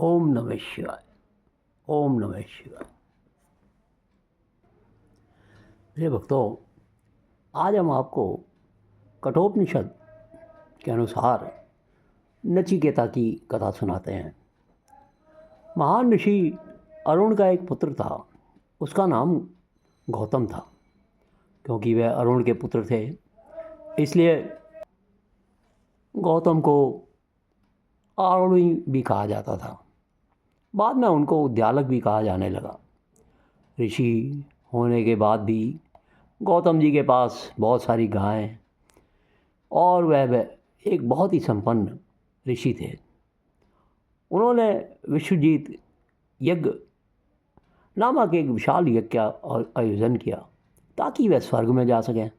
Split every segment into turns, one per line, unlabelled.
ओम नमः शिवाय। ओम नमः शिवाय। प्रिय भक्तों, आज हम आपको कठोपनिषद के अनुसार नचिकेता की कथा सुनाते हैं। महान ऋषि अरुण का एक पुत्र था। उसका नाम गौतम था। क्योंकि वह अरुण के पुत्र थे, इसलिए गौतम को अरुणी भी कहा जाता था। बाद में उनको उद्यालक भी कहा जाने लगा। ऋषि होने के बाद भी गौतम जी के पास बहुत सारी गायें और वह एक बहुत ही संपन्न ऋषि थे। उन्होंने विश्वजीत यज्ञ नामक एक विशाल यज्ञ का आयोजन किया ताकि वह स्वर्ग में जा सकें।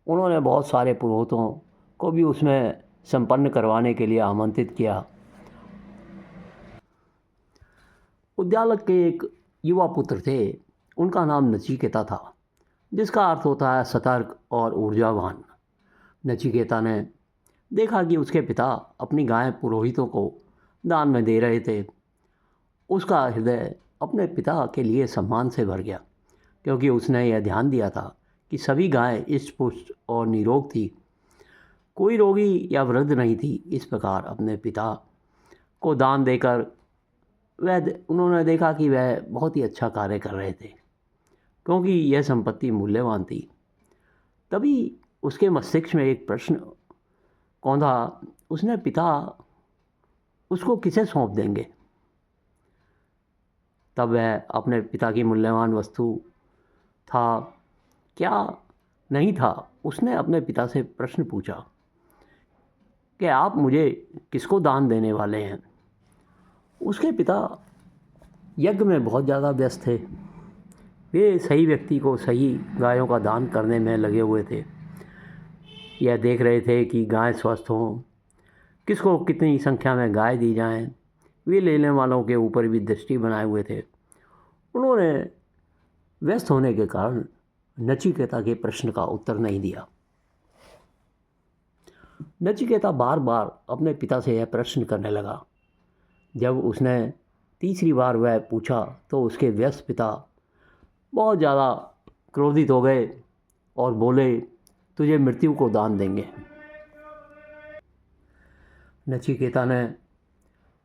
उन्होंने बहुत सारे पुरोहितों को भी उसमें संपन्न करवाने के लिए आमंत्रित किया। उद्यालक के एक युवा पुत्र थे, उनका नाम नचिकेता था, जिसका अर्थ होता है सतर्क और ऊर्जावान। नचिकेता ने देखा कि उसके पिता अपनी गायें पुरोहितों को दान में दे रहे थे। उसका हृदय अपने पिता के लिए सम्मान से भर गया, क्योंकि उसने यह ध्यान दिया था कि सभी गायें इष्ट-पुष्ट और निरोग थी। कोई रोगी या वृद्ध नहीं थी। इस प्रकार अपने पिता को दान देकर उन्होंने देखा कि वह बहुत ही अच्छा कार्य कर रहे थे, क्योंकि यह संपत्ति मूल्यवान थी। तभी उसके मस्तिष्क में एक प्रश्न कौंधा। उसने पिता उसको किसे सौंप देंगे। तब वह अपने पिता की मूल्यवान वस्तु था क्या नहीं था, उसने अपने पिता से प्रश्न पूछा कि आप मुझे किसको दान देने वाले हैं। उसके पिता यज्ञ में बहुत ज़्यादा व्यस्त थे। वे सही व्यक्ति को सही गायों का दान करने में लगे हुए थे। यह देख रहे थे कि गाय स्वस्थ हों, किसको कितनी संख्या में गाय दी जाएं। वे लेने वालों के ऊपर भी दृष्टि बनाए हुए थे। उन्होंने व्यस्त होने के कारण नचिकेता के प्रश्न का उत्तर नहीं दिया। नचिकेता बार बार अपने पिता से यह प्रश्न करने लगा। जब उसने तीसरी बार वह पूछा तो उसके व्यस्त पिता बहुत ज़्यादा क्रोधित हो गए और बोले, तुझे मृत्यु को दान देंगे। नचिकेता ने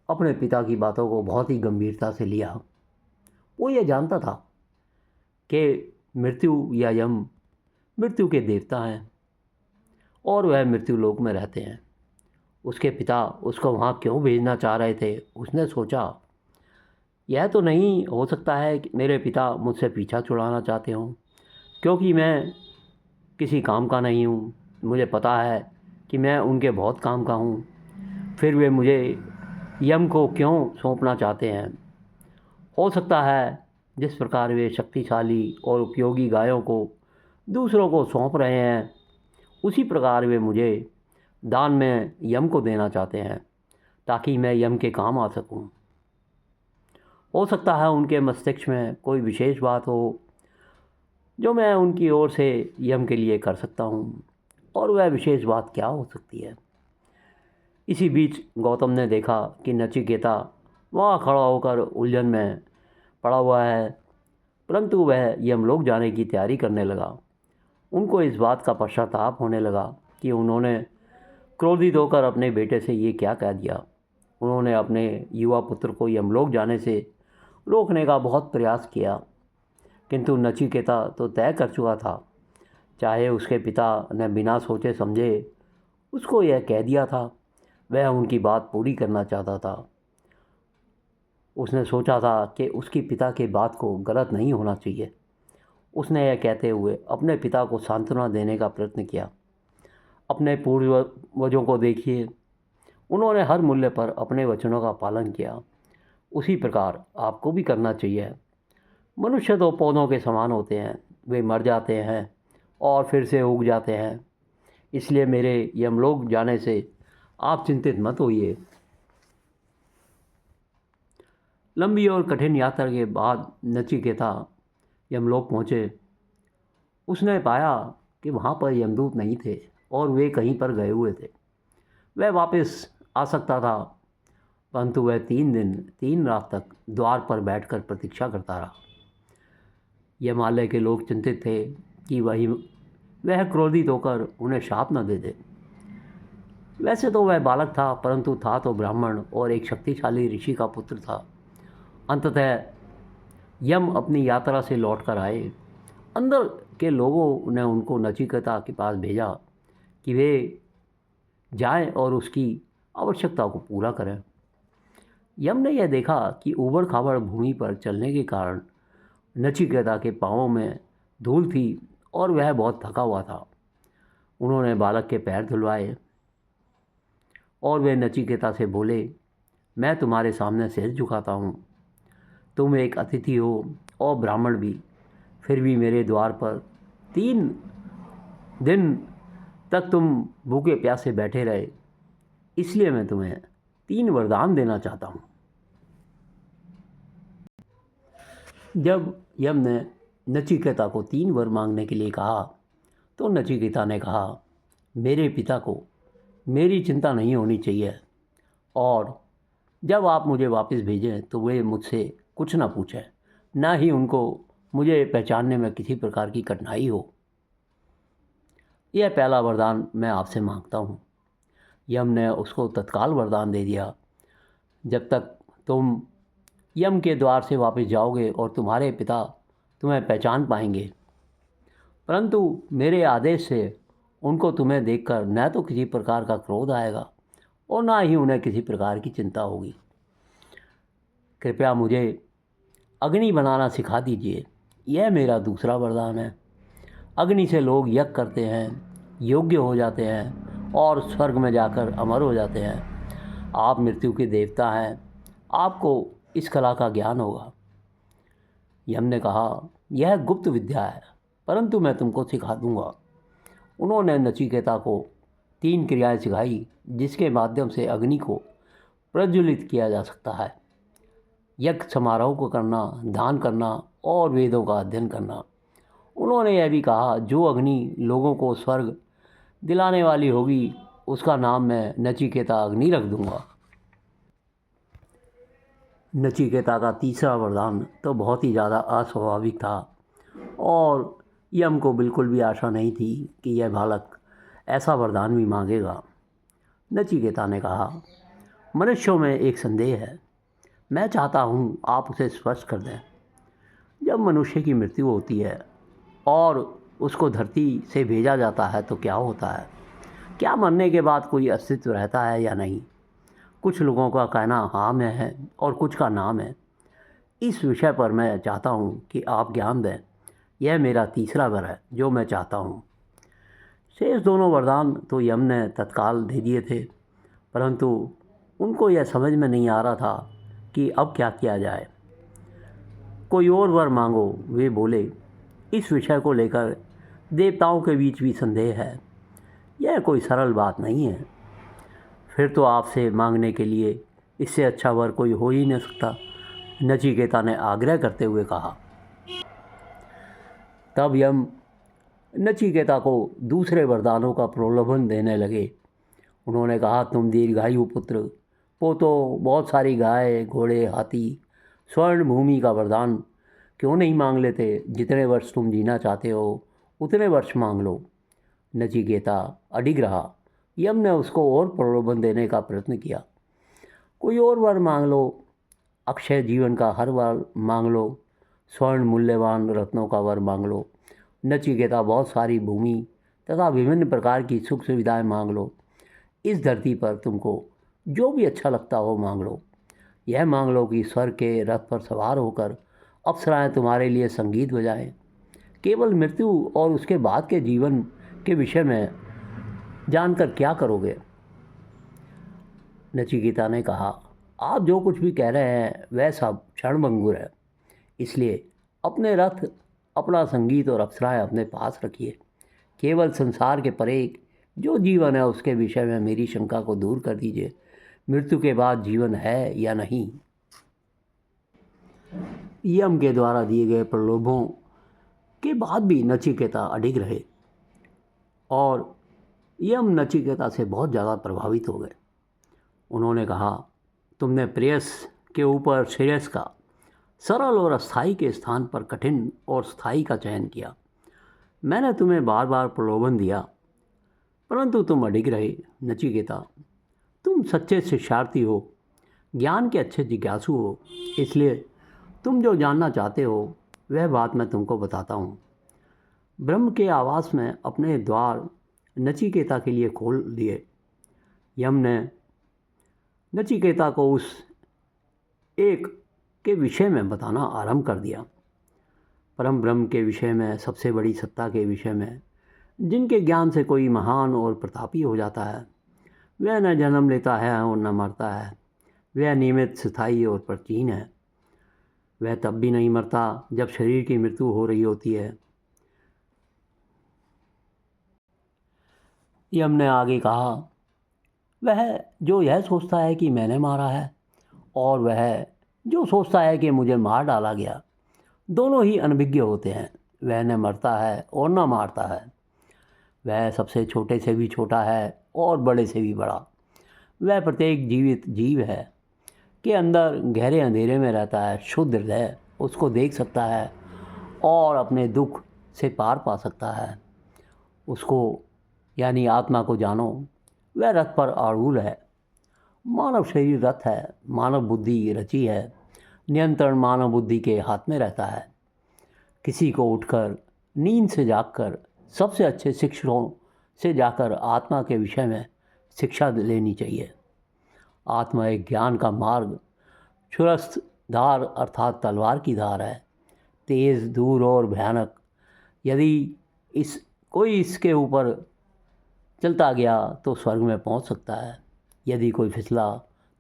अपने पिता की बातों को बहुत ही गंभीरता से लिया। वो ये जानता था कि मृत्यु या यम मृत्यु के देवता हैं और वह मृत्यु लोक में रहते हैं। उसके पिता उसको वहाँ क्यों भेजना चाह रहे थे। उसने सोचा, यह तो नहीं हो सकता है कि मेरे पिता मुझसे पीछा छुड़ाना चाहते हों, क्योंकि मैं किसी काम का नहीं हूँ। मुझे पता है कि मैं उनके बहुत काम का हूँ, फिर वे मुझे यम को क्यों सौंपना चाहते हैं। हो सकता है जिस प्रकार वे शक्तिशाली और उपयोगी गायों को दूसरों को सौंप रहे हैं, उसी प्रकार वे मुझे दान में यम को देना चाहते हैं, ताकि मैं यम के काम आ सकूं। हो सकता है उनके मस्तिष्क में कोई विशेष बात हो जो मैं उनकी ओर से यम के लिए कर सकता हूँ, और वह विशेष बात क्या हो सकती है। इसी बीच गौतम ने देखा कि नचिकेता वहाँ खड़ा होकर उलझन में पड़ा हुआ है, परंतु वह यमलोक जाने की तैयारी करने लगा। उनको इस बात का पश्चाताप होने लगा कि उन्होंने क्रोधित होकर अपने बेटे से ये क्या कह दिया। उन्होंने अपने युवा पुत्र को यमलोक जाने से रोकने का बहुत प्रयास किया, किंतु नचिकेता तो तय कर चुका था। चाहे उसके पिता ने बिना सोचे समझे उसको यह कह दिया था, वह उनकी बात पूरी करना चाहता था। उसने सोचा था कि उसके पिता के बात को गलत नहीं होना चाहिए। उसने यह कहते हुए अपने पिता को सांत्वना देने का प्रयत्न किया। अपने पूर्वजों को देखिए, उन्होंने हर मूल्य पर अपने वचनों का पालन किया। उसी प्रकार आपको भी करना चाहिए। मनुष्य तो पौधों के समान होते हैं, वे मर जाते हैं और फिर से उग जाते हैं। इसलिए मेरे यमलोक जाने से आप चिंतित मत होइए। लंबी और कठिन यात्रा के बाद नचिकेता यमलोक पहुँचे। उसने पाया कि वहाँ पर यमदूत नहीं थे और वे कहीं पर गए हुए थे। वह वापस आ सकता था, परंतु वह 3 दिन 3 रात तक द्वार पर बैठकर प्रतीक्षा करता रहा। यमालय के लोग चिंतित थे कि वह क्रोधित होकर उन्हें शाप न दे दे। वैसे तो वह बालक था, परंतु था तो ब्राह्मण और एक शक्तिशाली ऋषि का पुत्र था। अंततः यम अपनी यात्रा से लौटकर आए। अंदर के लोगों ने उनको नचिकेता के पास भेजा कि वे जाएं और उसकी आवश्यकता को पूरा करें। यम ने यह देखा कि ऊबड़ खाबड़ भूमि पर चलने के कारण नचिकेता के पाँवों में धूल थी और वह बहुत थका हुआ था। उन्होंने बालक के पैर धुलवाए और वे नचिकेता से बोले, मैं तुम्हारे सामने सिर झुकाता हूँ। तुम एक अतिथि हो और ब्राह्मण भी, फिर भी मेरे द्वार पर 3 दिन तक तुम भूखे प्यासे बैठे रहे, इसलिए मैं तुम्हें 3 वरदान देना चाहता हूँ। जब यम ने नचिकेता को 3 वर मांगने के लिए कहा तो नचिकेता ने कहा, मेरे पिता को मेरी चिंता नहीं होनी चाहिए और जब आप मुझे वापस भेजें तो वे मुझसे कुछ ना पूछें, ना ही उनको मुझे पहचानने में किसी प्रकार की कठिनाई हो। यह पहला वरदान मैं आपसे मांगता हूँ। यम ने उसको तत्काल वरदान दे दिया, जब तक तुम यम के द्वार से वापस जाओगे और तुम्हारे पिता तुम्हें पहचान पाएंगे, परंतु मेरे आदेश से उनको तुम्हें देखकर न तो किसी प्रकार का क्रोध आएगा और ना ही उन्हें किसी प्रकार की चिंता होगी। कृपया मुझे अग्नि बनाना सिखा दीजिए, यह मेरा दूसरा वरदान है। अग्नि से लोग यज्ञ करते हैं, योग्य हो जाते हैं और स्वर्ग में जाकर अमर हो जाते हैं। आप मृत्यु के देवता हैं, आपको इस कला का ज्ञान होगा। यम ने कहा, यह गुप्त विद्या है, परंतु मैं तुमको सिखा दूंगा। उन्होंने नचिकेता को 3 क्रियाएं सिखाई जिसके माध्यम से अग्नि को प्रज्वलित किया जा सकता है। यज्ञ समारोह को करना, दान करना और वेदों का अध्ययन करना। उन्होंने यह भी कहा, जो अग्नि लोगों को स्वर्ग दिलाने वाली होगी उसका नाम मैं नचिकेता अग्नि रख दूंगा। नचिकेता का तीसरा वरदान तो बहुत ही ज़्यादा अस्वाभाविक था और यम को बिल्कुल भी आशा नहीं थी कि यह बालक ऐसा वरदान भी मांगेगा। नचिकेता ने कहा, मनुष्यों में एक संदेह है, मैं चाहता हूँ आप उसे स्पष्ट कर दें। जब मनुष्य की मृत्यु होती है और उसको धरती से भेजा जाता है तो क्या होता है? क्या मरने के बाद कोई अस्तित्व रहता है या नहीं? कुछ लोगों का कहना हाँ में है और कुछ का नाम है। इस विषय पर मैं चाहता हूँ कि आप ज्ञान दें। यह मेरा तीसरा वर है जो मैं चाहता हूँ। शेष दोनों वरदान तो यम ने तत्काल दे दिए थे, परंतु उनको यह समझ में नहीं आ रहा था कि अब क्या किया जाए। कोई और वर मांगो, वे बोले। इस विषय को लेकर देवताओं के बीच भी संदेह है, यह कोई सरल बात नहीं है। फिर तो आपसे मांगने के लिए इससे अच्छा वर कोई हो ही नहीं सकता, नचिकेता ने आग्रह करते हुए कहा। तब यम नचिकेता को दूसरे वरदानों का प्रलोभन देने लगे। उन्होंने कहा, तुम दीर्घायु पुत्र, पोतों, बहुत सारी गाय, घोड़े, हाथी, स्वर्ण भूमि का वरदान क्यों नहीं मांग लेते? जितने वर्ष तुम जीना चाहते हो उतने वर्ष मांग लो। नचिकेता अडिग रहा। यम ने उसको और प्रलोभन देने का प्रयत्न किया। कोई और वर मांग लो, अक्षय जीवन का हर वर मांग लो, स्वर्ण मूल्यवान रत्नों का वर मांग लो। नचिकेता बहुत सारी भूमि तथा विभिन्न प्रकार की सुख सुविधाएं मांग लो। इस धरती पर तुमको जो भी अच्छा लगता हो मांग लो। यह मांग लो कि स्वर्ग के रथ पर सवार होकर अप्सराएं तुम्हारे लिए संगीत बजाएं। केवल मृत्यु और उसके बाद के जीवन के विषय में जानकर क्या करोगे? नचिकेता ने कहा, आप जो कुछ भी कह रहे हैं वह सब क्षणभंगुर है, इसलिए अपने रथ, अपना संगीत और अप्सराएं अपने पास रखिए। केवल संसार के परे जो जीवन है उसके विषय में मेरी शंका को दूर कर दीजिए। मृत्यु के बाद जीवन है या नहीं? यम के द्वारा दिए गए प्रलोभों के बाद भी नचिकेता अडिग रहे और यम नचिकेता से बहुत ज़्यादा प्रभावित हो गए। उन्होंने कहा, तुमने प्रेयस के ऊपर श्रेयस का, सरल और अस्थाई के स्थान पर कठिन और स्थाई का चयन किया। मैंने तुम्हें बार बार प्रलोभन दिया, परंतु तुम अडिग रहे। नचिकेता, तुम सच्चे शिक्षार्थी हो, ज्ञान के अच्छे जिज्ञासु हो, इसलिए तुम जो जानना चाहते हो वह बात मैं तुमको बताता हूँ। ब्रह्म के आवास में अपने द्वार नचिकेता के लिए खोल दिए। यम ने नचिकेता को उस एक के विषय में बताना आरंभ कर दिया। परम ब्रह्म के विषय में, सबसे बड़ी सत्ता के विषय में, जिनके ज्ञान से कोई महान और प्रतापी हो जाता है। वह न जन्म लेता है और न मरता है। वह नियमित, स्थायी और प्राचीन है। वह तब भी नहीं मरता जब शरीर की मृत्यु हो रही होती है। यम ने आगे कहा, वह जो यह सोचता है कि मैंने मारा है और वह जो सोचता है कि मुझे मार डाला गया, दोनों ही अनभिज्ञ होते हैं। वह न मरता है और न मारता है। वह सबसे छोटे से भी छोटा है और बड़े से भी बड़ा। वह प्रत्येक जीवित जीव है के अंदर गहरे अंधेरे में रहता है। शुद्ध हृदय उसको देख सकता है और अपने दुख से पार पा सकता है। उसको यानी आत्मा को जानो, वह रथ पर आरूढ़ है। मानव शरीर रथ है, मानव बुद्धि रची है। नियंत्रण मानव बुद्धि के हाथ में रहता है। किसी को उठकर, नींद से जागकर, सबसे अच्छे शिक्षकों से जाकर आत्मा के विषय में शिक्षा लेनी चाहिए। आत्मा एक ज्ञान का मार्ग, क्षुरस्थ धार अर्थात तलवार की धार है, तेज़, दूर और भयानक। यदि कोई इसके ऊपर चलता गया तो स्वर्ग में पहुंच सकता है। यदि कोई फिसला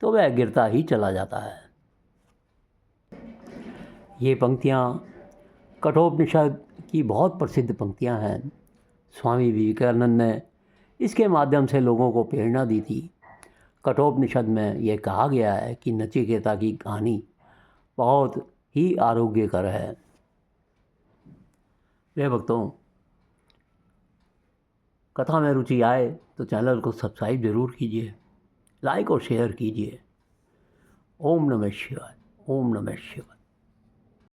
तो वह गिरता ही चला जाता है। ये पंक्तियाँ कठोपनिषद की बहुत प्रसिद्ध पंक्तियाँ हैं। स्वामी विवेकानंद ने इसके माध्यम से लोगों को प्रेरणा दी थी। कठोपनिषद में यह कहा गया है कि नचिकेता की कहानी बहुत ही आरोग्यकर है। प्रिय भक्तों, कथा में रुचि आए तो चैनल को सब्सक्राइब ज़रूर कीजिए, लाइक और शेयर कीजिए। ओम नमः शिवाय। ओम नमः शिवाय।